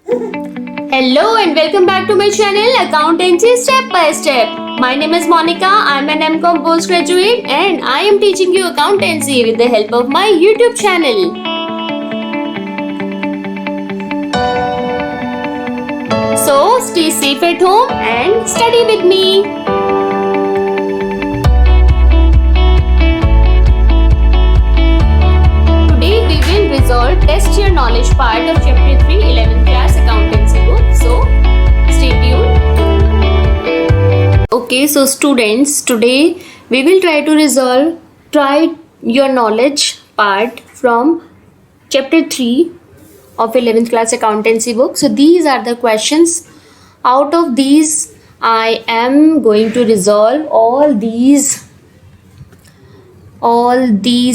Hello and welcome back to my channel Accountancy Step by Step. My name is Monica. I'm an MCOM postgraduate and I am teaching you accountancy with the help of my YouTube channel. So stay safe at home and study with me. Today we will resolve test your knowledge part of chapter 3 11th class accountancy book. So stay tuned. Okay, so students, today we will try to resolve try your knowledge part from chapter 3 of 11th class accountancy book. So these are the questions. Out of these I am going to resolve all these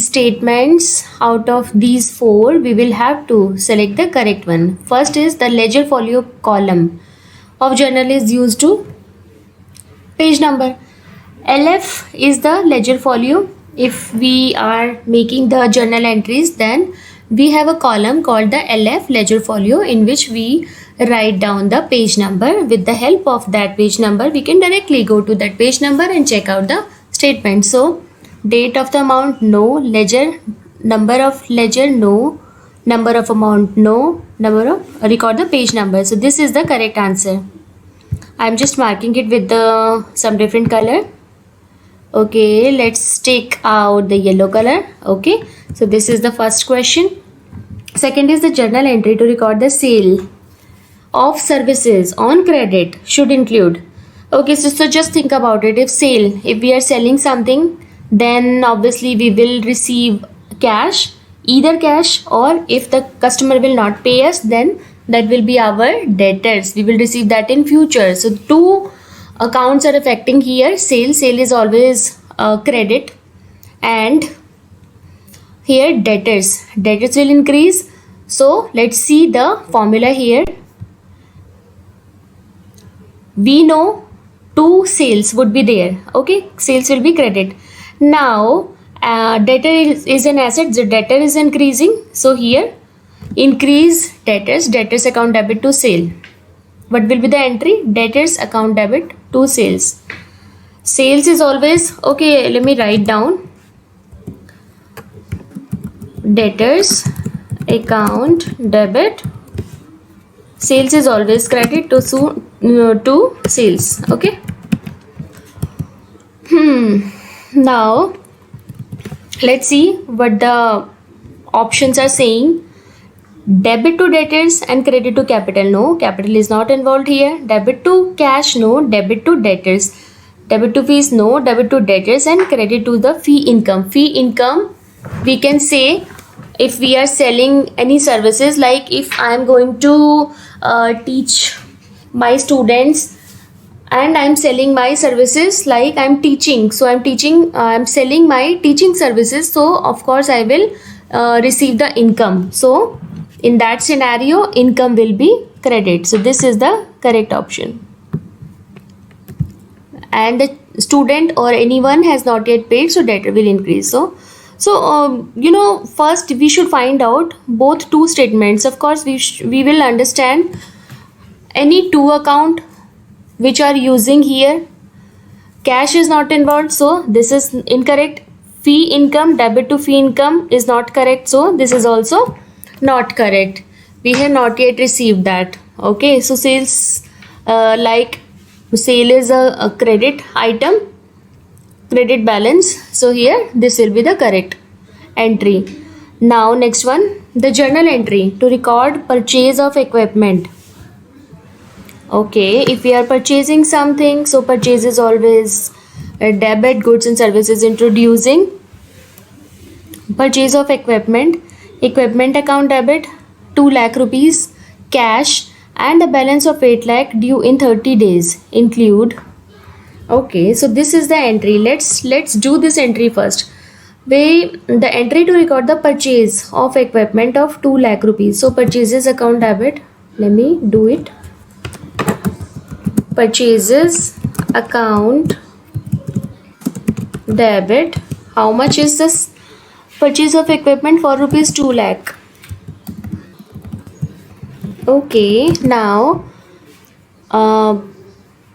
statements. Out of these four we will have to select the correct one. First is the ledger folio column of journal is used to page number. LF is the ledger folio. If we are making the journal entries, then we have a column called the LF ledger folio in which we write down the page number. With the help of that page number, we can directly go to that page number and check out the statement. So date of the amount, no. Ledger, number of ledger, no. Number of amount, no. Number of record the page number. So this is the correct answer. I'm just marking it with some different color. Okay, let's take out the yellow color. Okay, so this is the first question. Second is the journal entry to record the sale of services on credit should include. Okay, so just think about it. If we are selling something, then obviously we will receive cash, either cash, or if the customer will not pay us, then that will be our debtors. We will receive that in future. So two accounts are affecting here. Sale is always credit, and here debtors will increase. So let's see the formula here. We know two sales would be there. Okay, sales will be credit. Now debtor is an asset, the debtor is increasing. So here increase debtors account debit to sale. What will be the entry? Debtors account debit to sales. Sales is always, okay, let me write down. Debtors account debit. Sales is always credit to sales. Okay. Now let's see what the options are saying. Debit to debtors and credit to capital. No, capital is not involved here. Debit to cash. No, debit to debtors. Debit to fees. No, debit to debtors and credit to the fee income. Fee income, we can say if we are selling any services, like if I am going to teach my students and I'm selling my services, like I'm teaching. So I'm selling my teaching services. So of course I will receive the income. So in that scenario, income will be credit. So this is the correct option. And the student or anyone has not yet paid, so debtor will increase. So first we should find out both two statements. Of course, we will understand any two account which are using here. Cash is not involved, so this is incorrect. Fee income, debit to fee income is not correct, so this is also not correct. We have not yet received that. Okay, so sales, like sale is a credit item, credit balance. So here this will be the correct entry. Now next one, the journal entry to record purchase of equipment. Okay, if we are purchasing something, so purchase is always a debit, goods and services introducing. Purchase of equipment account debit 2 lakh rupees cash and a balance of 8 lakh due in 30 days include. Okay, so this is the entry. Let's do this entry first. The entry to record the purchase of equipment of 2 lakh rupees. So purchases account debit. Let me do it. Purchases account debit. How much is this purchase of equipment? For rupees 2 lakh. Okay, now uh,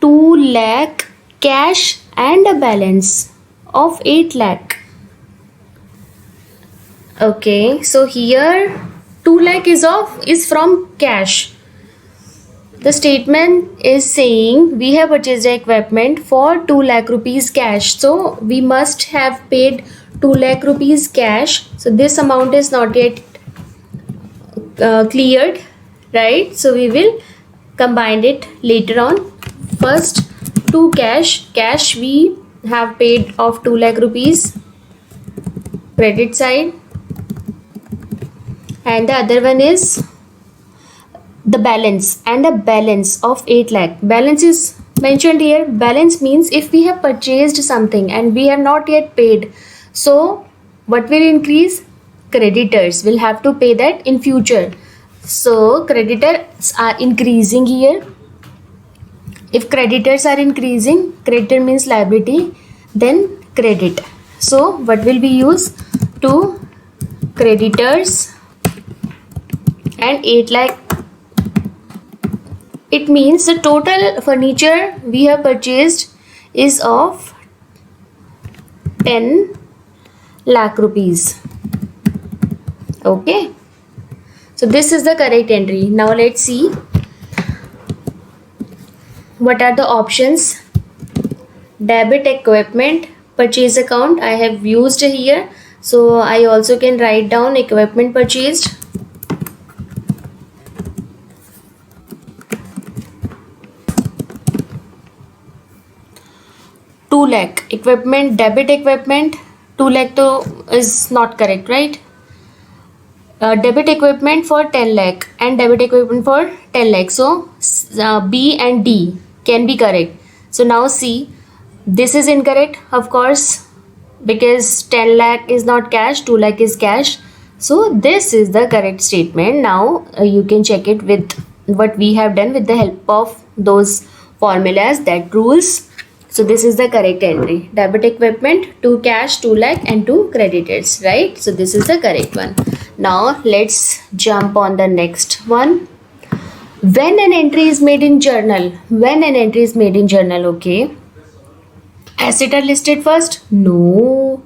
2 lakh cash and a balance of 8 lakh. Okay, so here 2 lakh is from cash. The statement is saying we have purchased the equipment for 2 lakh rupees cash. So we must have paid 2 lakh rupees cash. So this amount is not yet cleared, right? So we will combine it later on. First, 2 cash we have paid of 2 lakh rupees, credit side, and the other one is the balance, and a balance of 8 lakh. Balance is mentioned here. Balance means if we have purchased something and we have not yet paid, so what will increase? Creditors will have to pay that in future. So creditors are increasing here. If creditors are increasing, creditor means liability, then credit. So what will we use? To creditors and 8 lakh. It means the total furniture we have purchased is of 10 lakh rupees. Okay. So this is the correct entry. Now let's see what are the options. Debit equipment purchase account I have used here. So I also can write down equipment purchased. Lakh equipment, debit equipment 2 lakh is not correct, right? Debit equipment for 10 lakh and debit equipment for 10 lakh. So B and D can be correct. So now C, this is incorrect, of course, because 10 lakh is not cash, 2 lakh is cash. So this is the correct statement. Now you can check it with what we have done with the help of those formulas, that rules. So this is the correct entry. Debit equipment, 2 cash, 2 lakh and 2 creditors, right? So this is the correct one. Now let's jump on the next one. When an entry is made in journal, okay. Asset are listed first? No,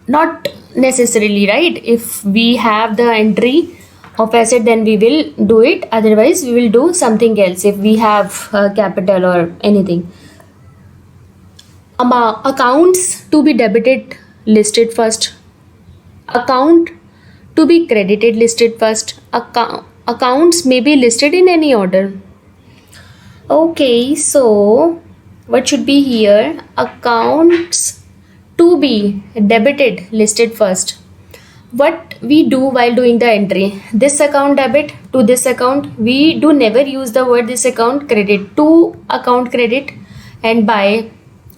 not necessarily, right? If we have the entry of asset, then we will do it. Otherwise, we will do something else if we have capital or anything. Accounts to be debited listed first. Account to be credited listed first. Accounts may be listed in any order. Okay, so what should be here? Accounts to be debited listed first. What we do while doing the entry? This account debit to this account. We do never use the word this account credit to account credit and by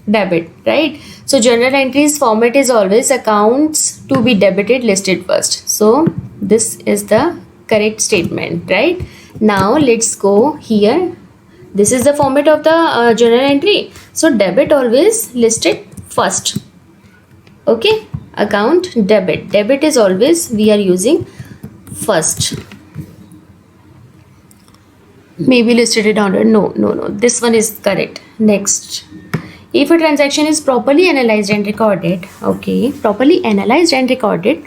debit, right? So journal entries format is always accounts to be debited listed first. So this is the correct statement, right? Now let's go here. This is the format of the journal entry. So debit always listed first. Okay, account debit. Debit is always we are using first. Maybe listed in order. No. This one is correct. Next. If a transaction is properly analyzed and recorded, okay, properly analyzed and recorded.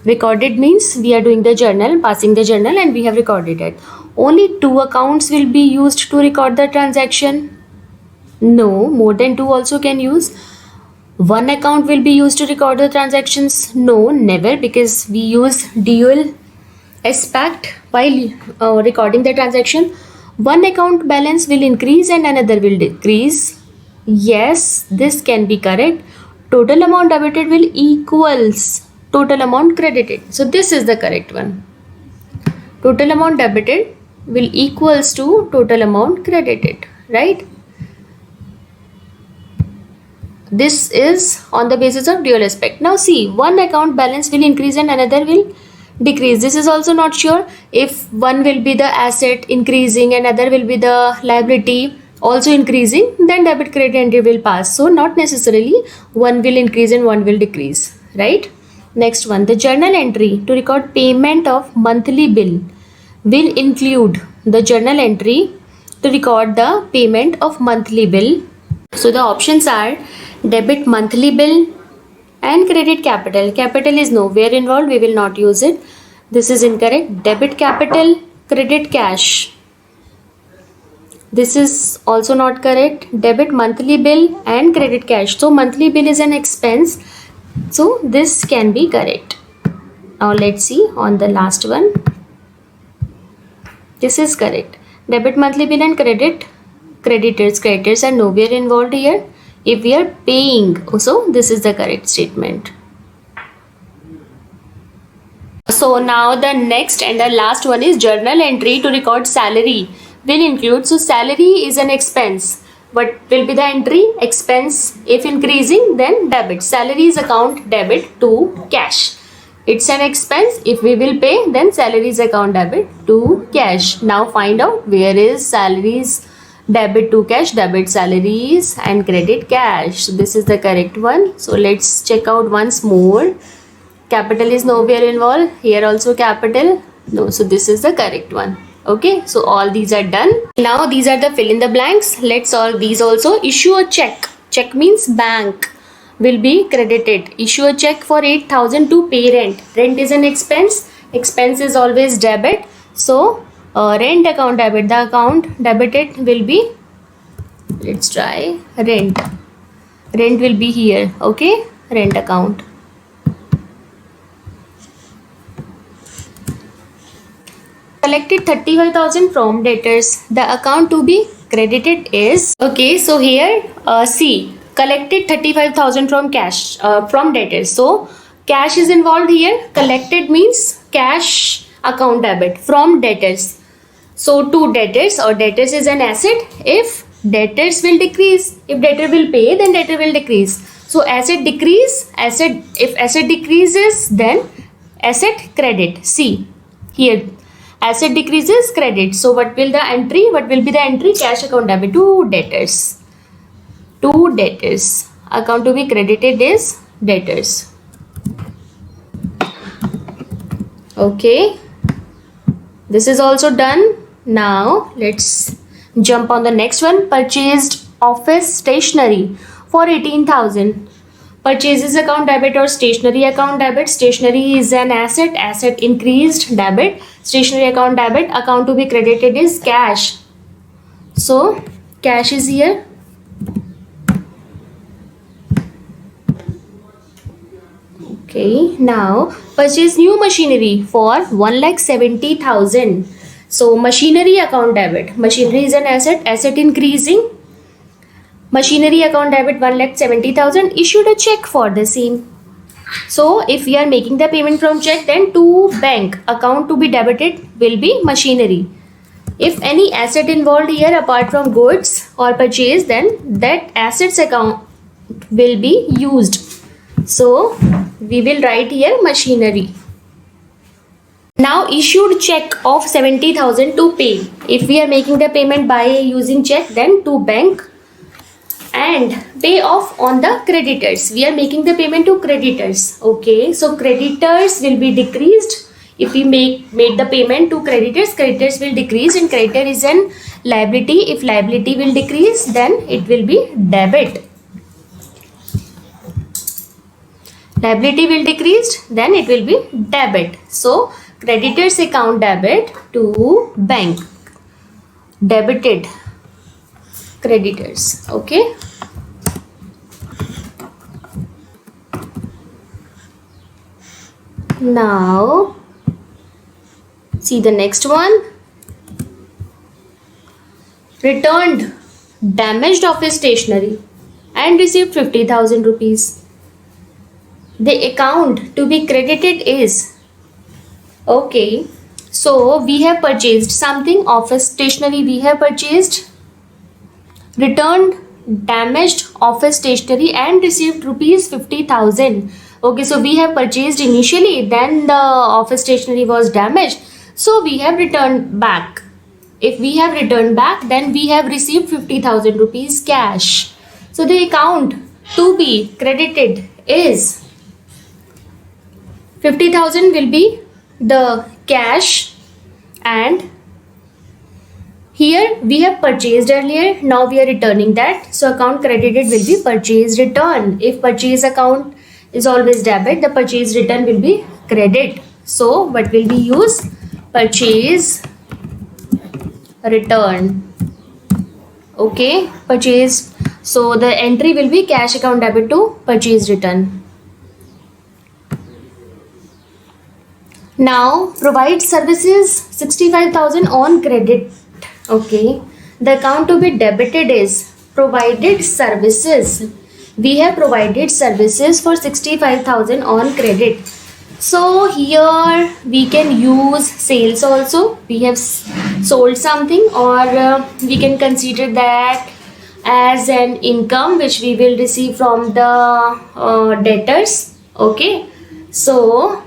Recorded means we are doing the journal, passing the journal, and we have recorded it. Only 2 accounts will be used to record the transaction. No, more than 2 also can use. 1 account will be used to record the transactions. No, never, because we use dual aspect while recording the transaction. 1 account balance will increase and another will decrease. Yes, this can be correct. Total amount debited will equals total amount credited. So this is the correct one. Total amount debited will equals to total amount credited, right? This is on the basis of dual aspect. Now see, 1 account balance will increase and another will decrease. This is also not sure if one will be the asset increasing and other will be the liability also increasing, then debit credit entry will pass. So not necessarily one will increase and one will decrease, right? Next one, the journal entry to record payment of monthly bill will include the journal entry to record the payment of monthly bill. So the options are debit monthly bill and credit capital. Capital is nowhere involved, we will not use it. This is incorrect. Debit capital, credit cash. This is also not correct. Debit monthly bill and credit cash. So monthly bill is an expense. So this can be correct. Now let's see on the last one. This is correct. Debit monthly bill and creditors. Creditors are nowhere involved here. If we are paying, so this is the correct statement. So now the next and the last one is journal entry to record salary will include. So salary is an expense. What will be the entry? Expense. If increasing, then debit. Salary is account debit to cash. It's an expense. If we will pay, then salary is account debit to cash. Now find out where is salaries debit to cash, debit salaries and credit cash. So this is the correct one. So let's check out once more. Capital is nowhere involved. Here also capital. No, so this is the correct one. Okay, so all these are done. Now these are the fill in the blanks. Let's solve these also. Issue a check. Check means bank will be credited. Issue a check for 8,000 to pay rent. Rent is an expense. Expense is always debit. So rent account debit. The account debited will be, let's try rent. Rent will be here. Okay, rent account. Collected 35,000 from debtors. The account to be credited is, okay, so here see, collected 35,000 from cash, from debtors. So cash is involved here. Collected means cash account debit from debtors. So to debtors, or debtors is an asset. If debtors will decrease, if debtor will pay, then debtor will decrease. So asset decrease, asset, if asset decreases, then asset credit. See here, asset decreases, credit. So what will the entry? What will be the entry? Cash account debit to debtors. To debtors. Account to be credited is debtors. Okay. This is also done. Now let's jump on the next one. Purchased office stationery for 18,000. Purchases account debit or stationery account debit. Stationery is an asset. Asset increased, debit. Stationery account debit. Account to be credited is cash. So cash is here. Okay, now purchase new machinery for 1,70,000. So machinery account debit. Machinery is an asset. Asset increasing. Machinery account debit 1,70,000. Issued a check for the same. So if we are making the payment from check, then to bank. Account to be debited will be machinery. If any asset involved here apart from goods or purchase, then that assets account will be used. So we will write here machinery. Now issued check of 70,000 to pay. If we are making the payment by using check, then to bank and pay off on the creditors. We are making the payment to creditors. Okay, so creditors will be decreased. If we made the payment to creditors, creditors will decrease, and creditor is an liability. If liability will decrease, then it will be debit. Liability will decrease, then it will be debit. So creditors account debit to bank. Debited creditors. Okay. Now see the next one. Returned damaged office stationery and received 50,000 rupees. The account to be credited is, okay, so we have purchased something, office stationery we have purchased, returned damaged office stationery and received rupees 50,000. Okay, so we have purchased initially, then the office stationery was damaged, so we have returned back. If we have returned back, then we have received 50,000 rupees cash. So the account to be credited is, 50,000 will be the cash and here we have purchased earlier, now we are returning that, so account credited will be purchase return. If purchase account is always debit, the purchase return will be credit. So what will we use? Purchase return. Okay, purchase. So the entry will be cash account debit to purchase return. Now provide services 65,000 on credit. Okay, the account to be debited is provided services. We have provided services for 65,000 on credit. So here we can use sales also. We have sold something, or we can consider that as an income which we will receive from the debtors. Okay, so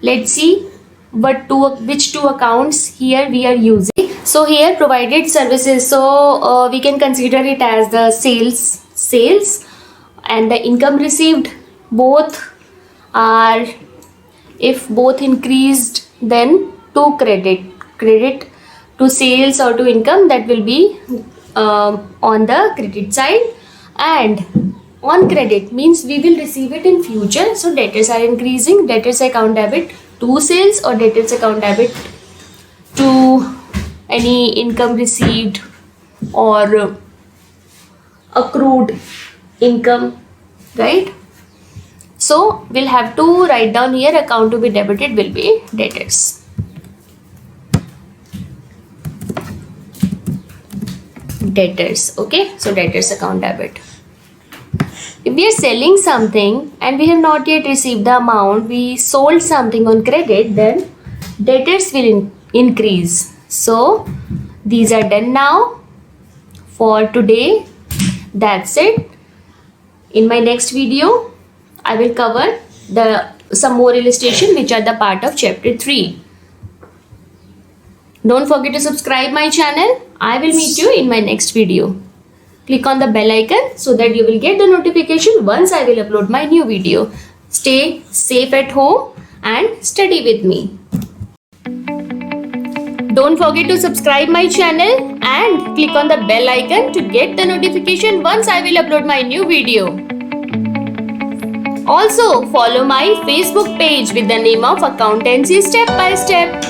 let's see which two accounts here we are using. So here provided services, so we can consider it as the sales and the income received. Both are, if both increased, then to credit to sales or to income, that will be on the credit side. And on credit means we will receive it in future, so debtors are increasing, debtors account debit to sales or debtors account debit to any income received or accrued income, right? So we'll have to write down here account to be debited will be debtors. Debtors, okay, so debtors account debit. If we are selling something and we have not yet received the amount, we sold something on credit, then debtors will increase. So these are done now for today. That's it. In my next video, I will cover some more illustration which are the part of chapter 3. Don't forget to subscribe my channel. I will meet you in my next video. Click on the bell icon so that you will get the notification once I will upload my new video. Stay safe at home and study with me. Don't forget to subscribe my channel and click on the bell icon to get the notification once I will upload my new video. Also follow my Facebook page with the name of Accountancy Step by Step.